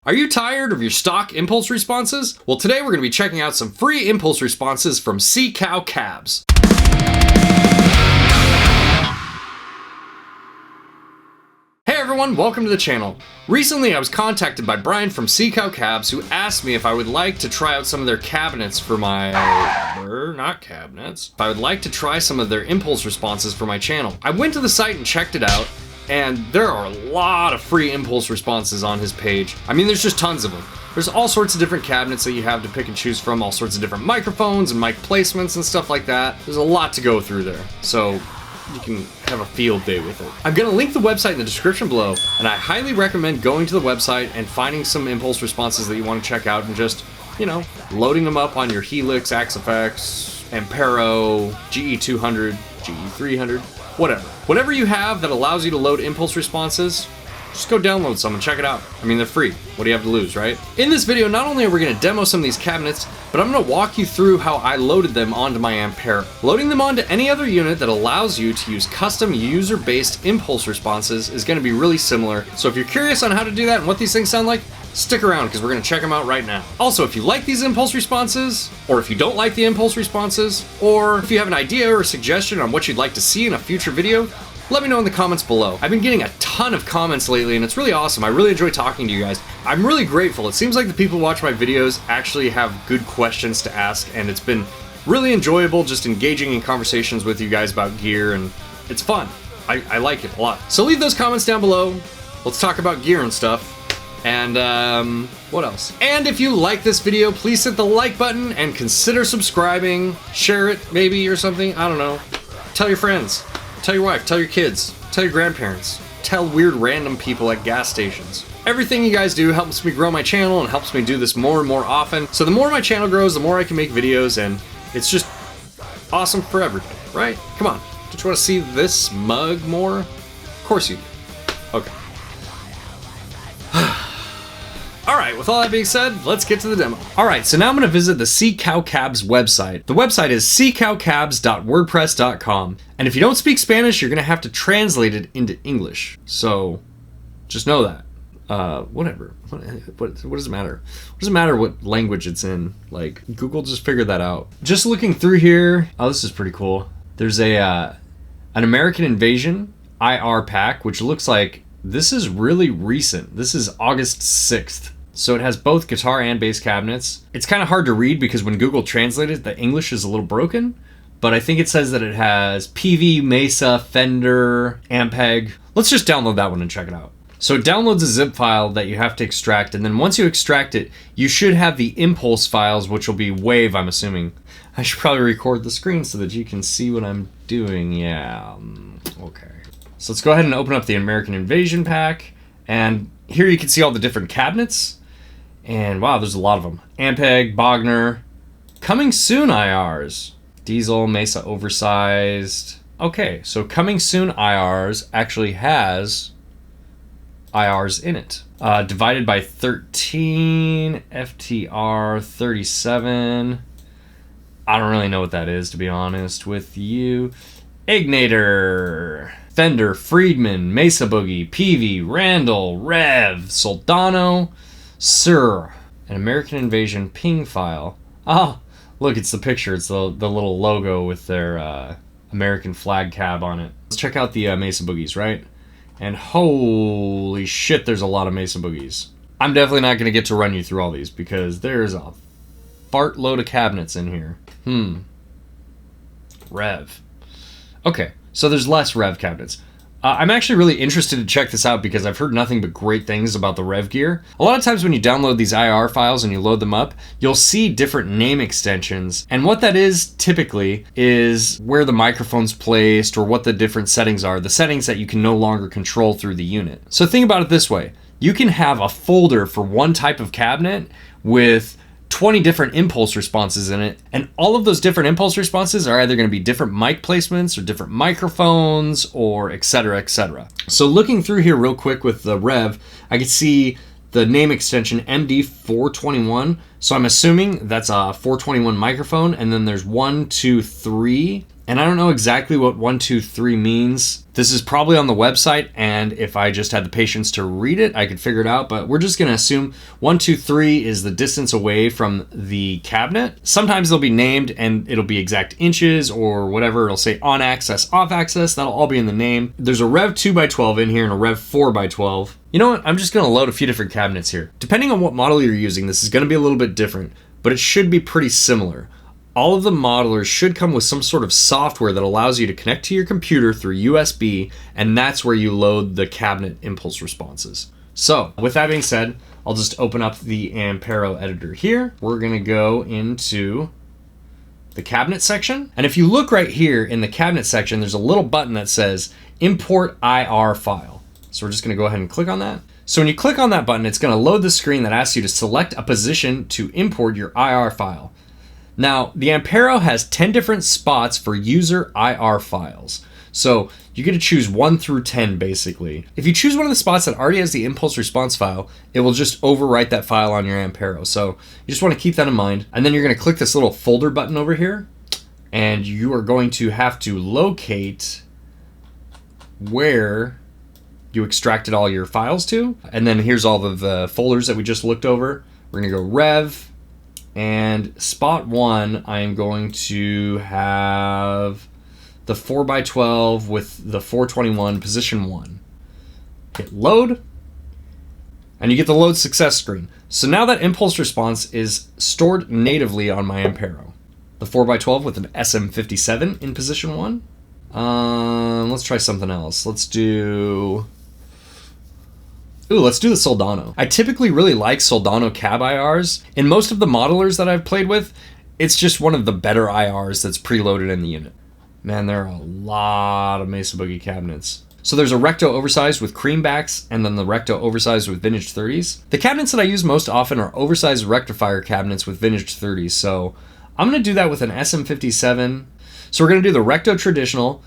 Are you tired of your stock impulse responses? Well, today we're going to be checking out some free impulse responses from Seacowcabs. Hey everyone, welcome to the channel. Recently I was contacted by Brian from Seacowcabs who asked me if I would like to try out some of their cabinets for my... not cabinets. If I would like to try some of their impulse responses for my channel. I went to the site and checked it out, and there are a lot of free impulse responses on his page. I mean, there's just tons of them. There's all sorts of different cabinets that you have to pick and choose from, all sorts of different microphones and mic placements and stuff like that. There's a lot to go through there, so you can have a field day with it. I'm gonna link the website in the description below, and I highly recommend going to the website and finding some impulse responses that you want to check out and just, you know, loading them up on your Helix, XFX, Ampero, GE200, GE300, whatever. Whatever you have that allows you to load impulse responses, just go download some and check it out. I mean, they're free. What do you have to lose, right? In this video, not only are we gonna demo some of these cabinets, but I'm gonna walk you through how I loaded them onto my Ampere. Loading them onto any other unit that allows you to use custom user-based impulse responses is gonna be really similar. So if you're curious on how to do that and what these things sound like, stick around because we're gonna check them out right now. Also, if you like these impulse responses, or if you don't like the impulse responses, or if you have an idea or a suggestion on what you'd like to see in a future video, let me know in the comments below. I've been getting a ton of comments lately and it's really awesome. I really enjoy talking to you guys. I'm really grateful. It seems like the people who watch my videos actually have good questions to ask, and it's been really enjoyable just engaging in conversations with you guys about gear, and it's fun. I like it a lot. So leave those comments down below. Let's talk about gear and stuff. And what else? And if you like this video, please hit the like button and consider subscribing. Share it maybe or something, I don't know. Tell your friends. Tell your wife, tell your kids, tell your grandparents, tell weird random people at gas stations. Everything you guys do helps me grow my channel and helps me do this more and more often. So the more my channel grows, the more I can make videos, and it's just awesome for everybody, right? Come on, don't you want to see this mug more? Of course you do. Okay. Alright, with all that being said, let's get to the demo. Alright, so now I'm going to visit the Seacowcabs website. The website is seacowcabs.wordpress.com. And if you don't speak Spanish, you're going to have to translate it into English. So, just know that. Whatever. What does it matter? What does it matter what language it's in? Like, Google just figured that out. Just looking through here, oh, this is pretty cool. There's an American Invasion IR pack, which looks like this is really recent. This is August 6th. So it has both guitar and bass cabinets. It's kind of hard to read because when Google translated, the English is a little broken, but I think it says that it has PV, Mesa, Fender, Ampeg. Let's just download that one and check it out. So it downloads a zip file that you have to extract, and then once you extract it, you should have the impulse files, which will be WAV, I'm assuming. I should probably record the screen so that you can see what I'm doing. Yeah, okay. So let's go ahead and open up the American Invasion pack, and here you can see all the different cabinets. And wow, there's a lot of them. Ampeg, Bogner, coming soon IRs, Diesel, Mesa oversized. Okay, so coming soon IRs actually has IRs in it. Divided by 13, FTR 37. I don't really know what that is, to be honest with you. Ignator, Fender, Friedman, Mesa Boogie, PV, Randall, Rev, Soldano, Sir, an American Invasion ping file. Oh, look, it's the picture. It's the little logo with their American flag cab on it. Let's check out the Mesa Boogies, right? And holy shit, there's a lot of Mesa Boogies. I'm definitely not going to get to run you through all these because there's a fart load of cabinets in here. Rev. Okay, so there's less Rev cabinets. I'm actually really interested to check this out because I've heard nothing but great things about the Rev gear. A lot of times when you download these IR files and you load them up, you'll see different name extensions. And what that is typically is where the microphone's placed or what the different settings are, the settings that you can no longer control through the unit. So think about it this way. You can have a folder for one type of cabinet with 20 different impulse responses in it, and all of those different impulse responses are either going to be different mic placements or different microphones or etc, etc. So looking through here real quick with the Rev, I can see the name extension MD421, so I'm assuming that's a 421 microphone, and then there's 1, 2, 3, and I don't know exactly what 1, 2, 3 means. This is probably on the website, and if I just had the patience to read it, I could figure it out, but we're just gonna assume 1, 2, 3 is the distance away from the cabinet. Sometimes they'll be named and it'll be exact inches or whatever. It'll say on access, off access. That'll all be in the name. There's a Rev 2x12 in here and a Rev 4x12. You know what? I'm just gonna load a few different cabinets here. Depending on what model you're using, this is gonna be a little bit different, but it should be pretty similar. All of the modelers should come with some sort of software that allows you to connect to your computer through USB, and that's where you load the cabinet impulse responses. So, with that being said, I'll just open up the Ampero editor here. We're gonna go into the cabinet section. And if you look right here in the cabinet section, there's a little button that says Import IR File. So we're just gonna go ahead and click on that. So when you click on that button, it's gonna load the screen that asks you to select a position to import your IR file. Now, the Ampero has 10 different spots for user IR files. So you get to choose 1 through 10, basically. If you choose one of the spots that already has the impulse response file, it will just overwrite that file on your Ampero. So you just want to keep that in mind. And then you're going to click this little folder button over here, and you are going to have to locate where you extracted all your files to. And then here's all of the folders that we just looked over. We're going to go Rev. And spot 1, I am going to have the 4x12 with the 421 position 1. Hit load, and you get the load success screen. So now that impulse response is stored natively on my Ampero. The 4x12 with an SM57 in position 1. Let's try something else. Let's do the Soldano. I typically really like Soldano cab IRs. In most of the modelers that I've played with, it's just one of the better IRs that's preloaded in the unit. Man, there are a lot of Mesa Boogie cabinets. So there's a Recto oversized with creambacks, and then the Recto oversized with vintage 30s. The cabinets that I use most often are oversized rectifier cabinets with vintage 30s, so I'm gonna do that with an SM57. So we're gonna do the Recto traditional,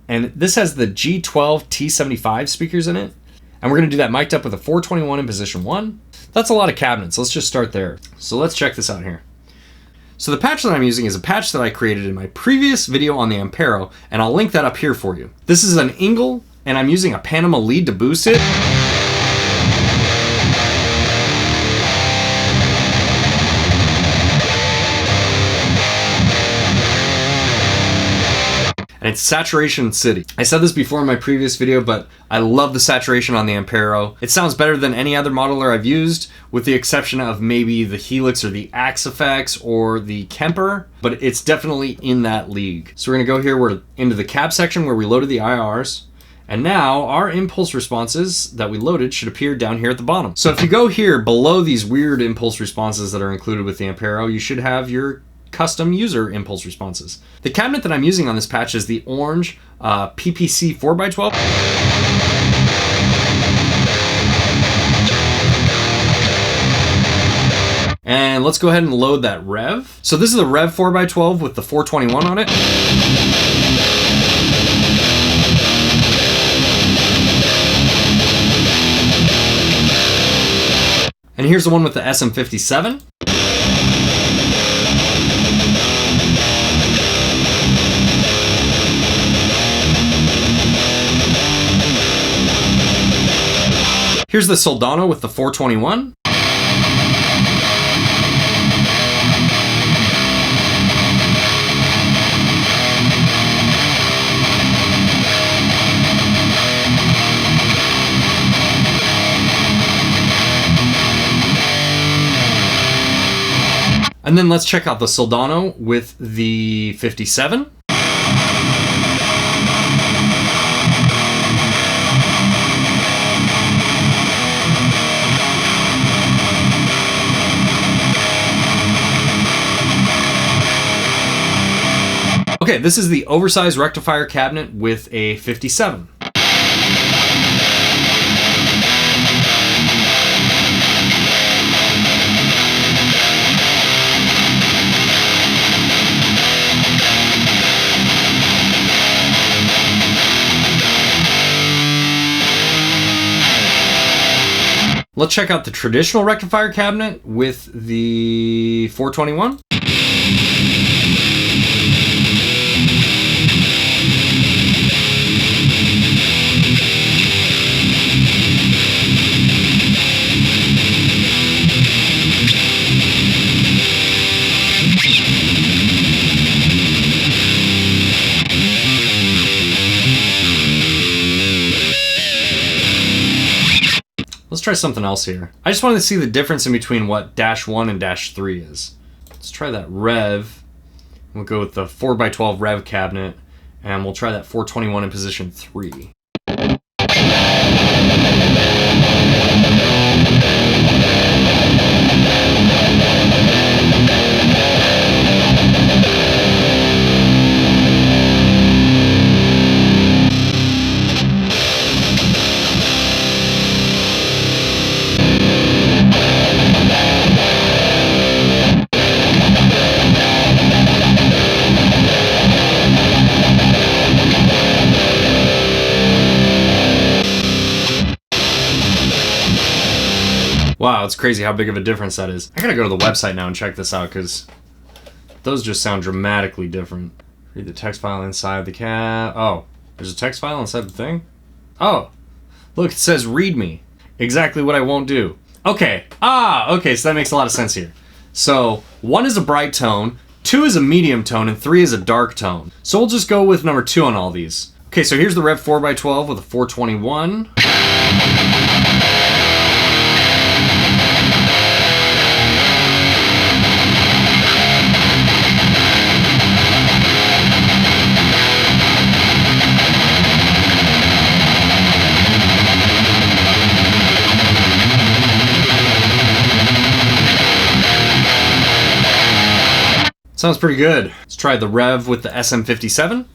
and this has the G12 T75 speakers in it. And we're gonna do that mic'd up with a 421 in position 1. That's a lot of cabinets. Let's just start there. So let's check this out here. So the patch that I'm using is a patch that I created in my previous video on the Ampero, and I'll link that up here for you. This is an Ingle, and I'm using a Panama lead to boost it. And it's Saturation City. I said this before in my previous video, but I love the saturation on the Ampero. It sounds better than any other modeler I've used, with the exception of maybe the Helix or the Axe Effects or the Kemper, but it's definitely in that league. So we're gonna go here, we're into the cab section where we loaded the IRs, and now our impulse responses that we loaded should appear down here at the bottom. So if you go here below these weird impulse responses that are included with the Ampero, you should have your custom user impulse responses. The cabinet that I'm using on this patch is the orange PPC 4x12. And let's go ahead and load that Rev. So this is the Rev 4x12 with the 421 on it. And here's the one with the SM57. Here's the Soldano with the 421. And then let's check out the Soldano with the 57. Okay, this is the oversized rectifier cabinet with a 57. Let's check out the traditional rectifier cabinet with the 421. try something else here. I just wanted to see the difference in between what -1 and -3 is. Let's try that Rev. We'll go with the 4x12 Rev cabinet, and we'll try that 421 in position 3. Wow, it's crazy how big of a difference that is. I gotta go to the website now and check this out because those just sound dramatically different. Read the text file inside the cab. Oh, there's a text file inside the thing? Oh, look, it says read me. Exactly what I won't do. Okay, okay, so that makes a lot of sense here. So 1 is a bright tone, 2 is a medium tone, and 3 is a dark tone. So we'll just go with number 2 on all these. Okay, so here's the Rev 4x12 with a 421. Sounds pretty good. Let's try the Rev with the SM57.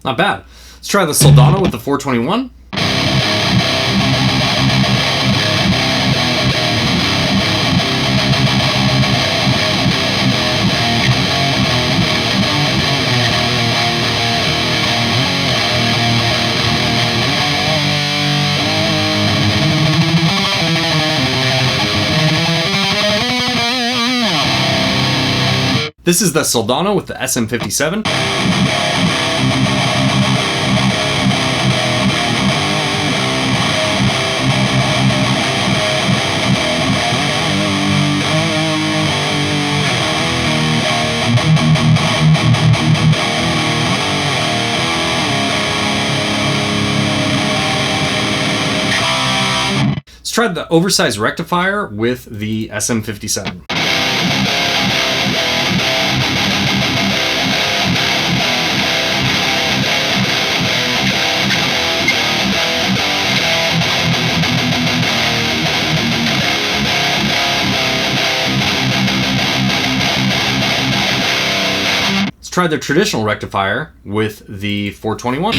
Not bad. Let's try the Soldano with the 421. This is the Soldano with the SM57. Let's try the oversized rectifier with the SM57. Try the traditional rectifier with the 421.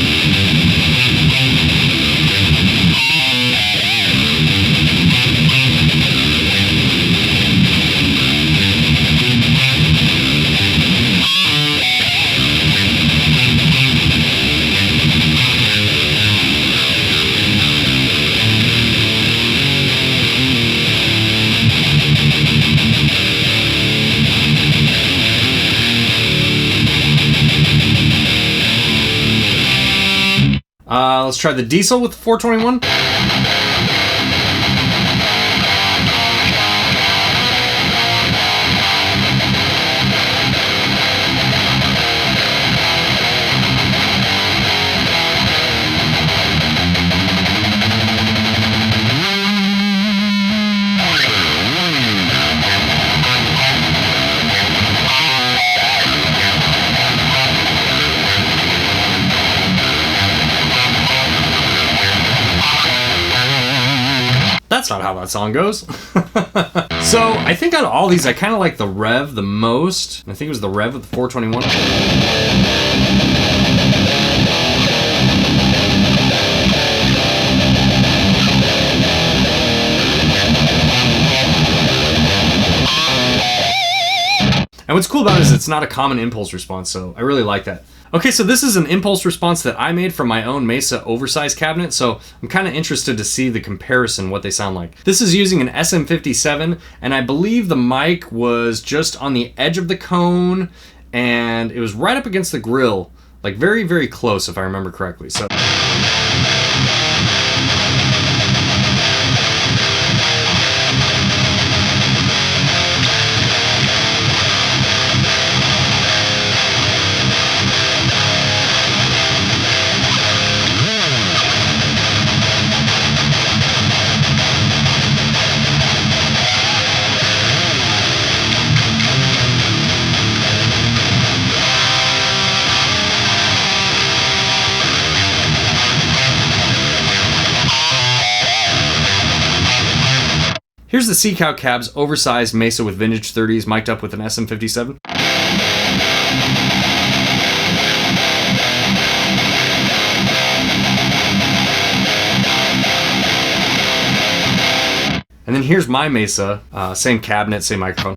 Let's try the diesel with the 421. That's not how that song goes. So I think out of all these, I kind of like the Rev the most. I think it was the Rev with the 421. And what's cool about it is it's not a common impulse response, so I really like that. Okay, so this is an impulse response that I made from my own Mesa oversized cabinet, so I'm kind of interested to see the comparison, what they sound like. This is using an SM57, and I believe the mic was just on the edge of the cone, and it was right up against the grill. Like very, very close if I remember correctly. So. Here's the Seacowcabs oversized Mesa with vintage 30s mic'd up with an SM57. And then here's my Mesa, same cabinet, same microphone.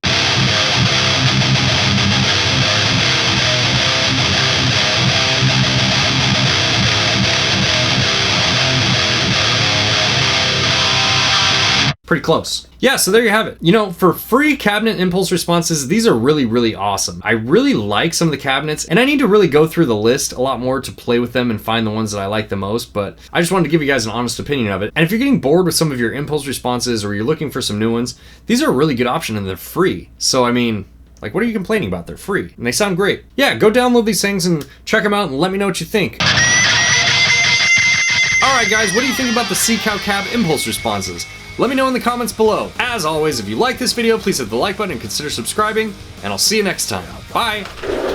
Pretty close. Yeah, so there you have it. You know, for free cabinet impulse responses, these are really, really awesome. I really like some of the cabinets, and I need to really go through the list a lot more to play with them and find the ones that I like the most, but I just wanted to give you guys an honest opinion of it. And if you're getting bored with some of your impulse responses or you're looking for some new ones, these are a really good option and they're free. So, I mean, like, what are you complaining about? They're free and they sound great. Yeah, go download these things and check them out and let me know what you think. Alright guys, what do you think about the Seacowcab impulse responses? Let me know in the comments below. As always, if you like this video, please hit the like button and consider subscribing, and I'll see you next time. Bye!